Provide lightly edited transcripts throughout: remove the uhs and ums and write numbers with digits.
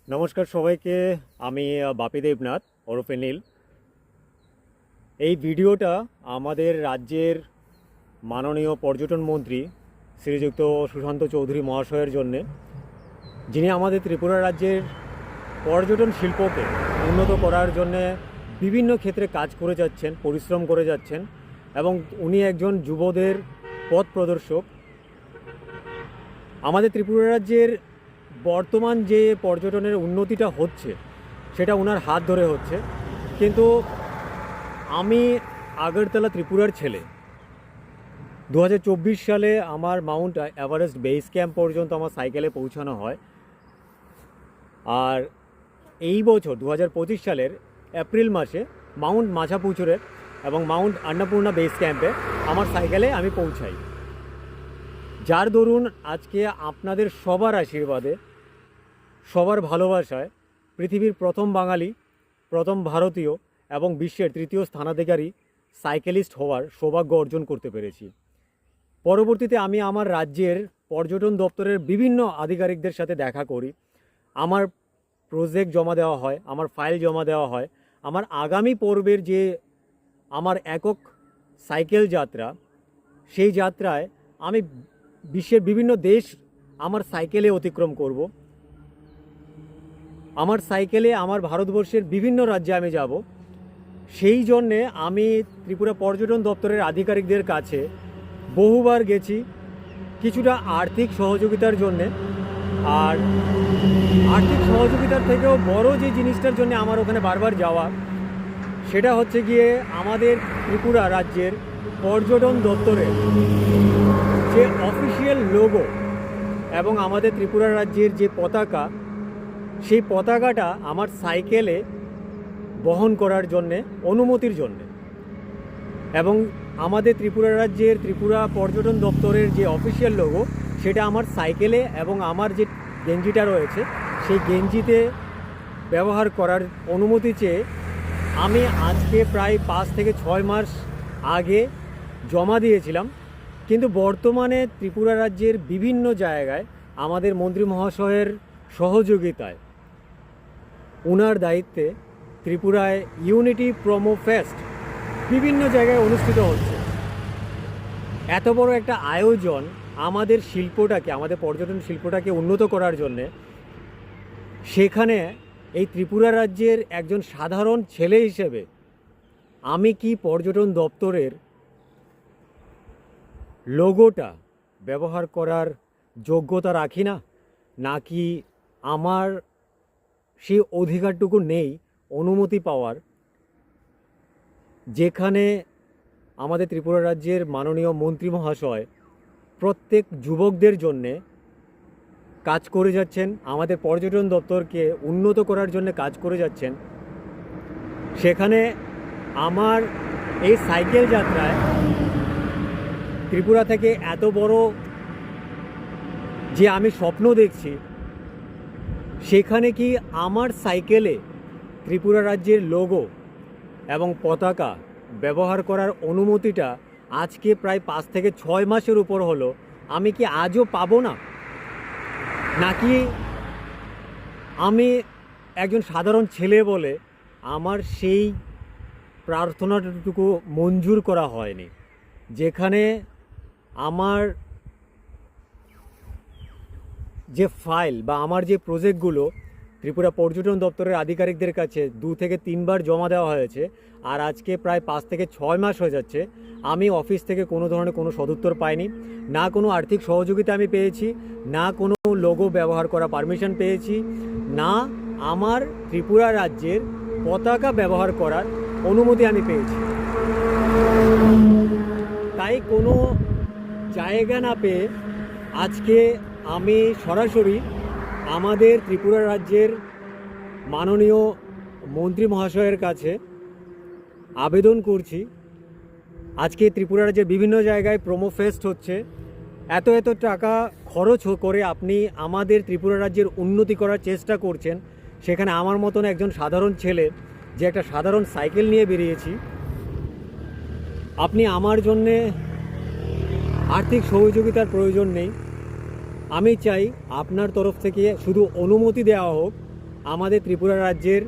নমস্কার সবাইকে। আমি বাপি দেবনাথ ওরফে নীল। এই ভিডিওটা আমাদের রাজ্যের মাননীয় পর্যটন মন্ত্রী শ্রীযুক্ত সুশান্ত চৌধুরী মহাশয়ের জন্যে, যিনি আমাদের ত্রিপুরা রাজ্যের পর্যটন শিল্পকে উন্নত করার জন্যে বিভিন্ন ক্ষেত্রে কাজ করে যাচ্ছেন, পরিশ্রম করে যাচ্ছেন এবং উনি একজন যুবদের পথ প্রদর্শক। আমাদের ত্রিপুরা রাজ্যের বর্তমান যে পর্যটনের উন্নতিটা হচ্ছে সেটা ওনার হাত ধরে হচ্ছে। কিন্তু আমি আগরতলা ত্রিপুরার ছেলে। 2024 সালে আমার মাউন্ট এভারেস্ট বেস ক্যাম্প পর্যন্ত আমার সাইকেলে পৌঁছানো হয়, আর এই বছর 2025 সালের এপ্রিল মাসে মাউন্ট মাছাপুছুরে এবং মাউন্ট অন্নপূর্ণা বেস ক্যাম্পে আমার সাইকেলে আমি পৌঁছাই। যার দরুন আজকে আপনাদের সবার আশীর্বাদে, সবার ভালোবাসায় পৃথিবীর প্রথম বাঙালি, প্রথম ভারতীয় এবং বিশ্বের তৃতীয় স্থানাধিকারী সাইকেলিস্ট হওয়ার সৌভাগ্য অর্জন করতে পেরেছি। পরবর্তীতে আমি আমার রাজ্যের পর্যটন দপ্তরের বিভিন্ন আধিকারিকদের সাথে দেখা করি, আমার প্রজেক্ট জমা দেওয়া হয়, আমার ফাইল জমা দেওয়া হয়। আমার আগামী পর্বের যে আমার একক সাইকেল যাত্রা, সেই যাত্রায় আমি বিশ্বের বিভিন্ন দেশ আমার সাইকেলে অতিক্রম করব। আমার সাইকেলে আমার ভারতবর্ষের বিভিন্ন রাজ্যে আমি যাব। সেই জন্যে আমি ত্রিপুরা পর্যটন দপ্তরের আধিকারিকদের কাছে বহুবার গেছি, কিছুটা আর্থিক সহযোগিতার জন্যে। আর আর্থিক সহযোগিতার থেকেও বড় যে জিনিসটার জন্য আমার ওখানে বারবার যাওয়া, সেটা হচ্ছে গিয়ে আমাদের ত্রিপুরা রাজ্যের পর্যটন দপ্তরের যে অফিসিয়াল লোগো এবং আমাদের ত্রিপুরা রাজ্যের যে পতাকা, সেই পতাকাটা আমার সাইকেলে বহন করার জন্যে, অনুমতির জন্যে। এবং আমাদের ত্রিপুরা রাজ্যের ত্রিপুরা পর্যটন দপ্তরের যে অফিসিয়াল লোগো, সেটা আমার সাইকেলে এবং আমার যে গেঞ্জিটা রয়েছে সেই গেঞ্জিতে ব্যবহার করার অনুমতি চেয়ে আমি আজকে প্রায় 5 থেকে 6 মাস আগে জমা দিয়েছিলাম। কিন্তু বর্তমানে ত্রিপুরা রাজ্যের বিভিন্ন জায়গায় আমাদের মন্ত্রী মহাশয়ের সহযোগিতায়, ওনার দায়িত্বে ত্রিপুরায় ইউনিটি প্রোমো ফেস্ট বিভিন্ন জায়গায় অনুষ্ঠিত হচ্ছে। এত বড় একটা আয়োজন আমাদের শিল্পটাকে, আমাদের পর্যটন শিল্পটাকে উন্নত করার জন্যে, সেখানে এই ত্রিপুরা রাজ্যের একজন সাধারণ ছেলে হিসেবে আমি কি পর্যটন দপ্তরের লোগোটা ব্যবহার করার যোগ্যতা রাখি না, নাকি আমার সেই অধিকারটুকু নেই অনুমতি পাওয়ার? যেখানে আমাদের ত্রিপুরা রাজ্যের মাননীয় মন্ত্রী মহাশয় প্রত্যেক যুবকদের জন্যে কাজ করে যাচ্ছেন, আমাদের পর্যটন দপ্তরকে উন্নত করার জন্য কাজ করে যাচ্ছেন, সেখানে আমার এই সাইকেল যাত্রায় ত্রিপুরা থেকে এত বড় যে আমি স্বপ্ন দেখছি, সেখানে কি আমার সাইকেলে ত্রিপুরা রাজ্যের লোগো এবং পতাকা ব্যবহার করার অনুমতিটা আজকে প্রায় 5 থেকে 6 মাসের উপর হলো, আমি কি আজও পাবো না? নাকি আমি একজন সাধারণ ছেলে বলে আমার সেই প্রার্থনাটুকু মঞ্জুর করা হয়নি? যেখানে আমার যে ফাইল বা আমার যে প্রজেক্টগুলো ত্রিপুরা পর্যটন দপ্তরের আধিকারিকদের কাছে 2 থেকে 3 বার জমা দেওয়া হয়েছে, আর আজকে প্রায় 5 থেকে 6 মাস হয়ে যাচ্ছে, আমি অফিস থেকে কোনো ধরনের কোনো সদুত্তর পাইনি। না কোনো আর্থিক সহযোগিতা আমি পেয়েছি, না কোনো লোগো ব্যবহার করা পারমিশন পেয়েছি, না আমার ত্রিপুরা রাজ্যের পতাকা ব্যবহার করার অনুমতি আমি পেয়েছি। তাই কোনো জায়গা না পেয়ে আজকে আমি সরাসরি আমাদের ত্রিপুরা রাজ্যের মাননীয় মন্ত্রী মহাশয়ের কাছে আবেদন করছি। আজকে ত্রিপুরা রাজ্যের বিভিন্ন জায়গায় প্রোমো ফেস্ট হচ্ছে, এত এত টাকা খরচ করে আপনি আমাদের ত্রিপুরা রাজ্যের উন্নতি করার চেষ্টা করছেন, সেখানে আমার মতন একজন সাধারণ ছেলে যে একটা সাধারণ সাইকেল নিয়ে বেরিয়েছি, আপনি আমার জন্যে আর্থিক সহযোগিতার প্রয়োজন নেই। আমি চাই আপনার তরফ থেকে শুধু অনুমতি দেওয়া হোক, আমাদের ত্রিপুরা রাজ্যের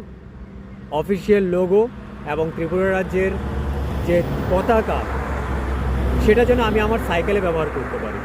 অফিসিয়াল লোগো এবং ত্রিপুরা রাজ্যের যে পতাকা সেটা যেন আমি আমার সাইকেলে ব্যবহার করতে পারি।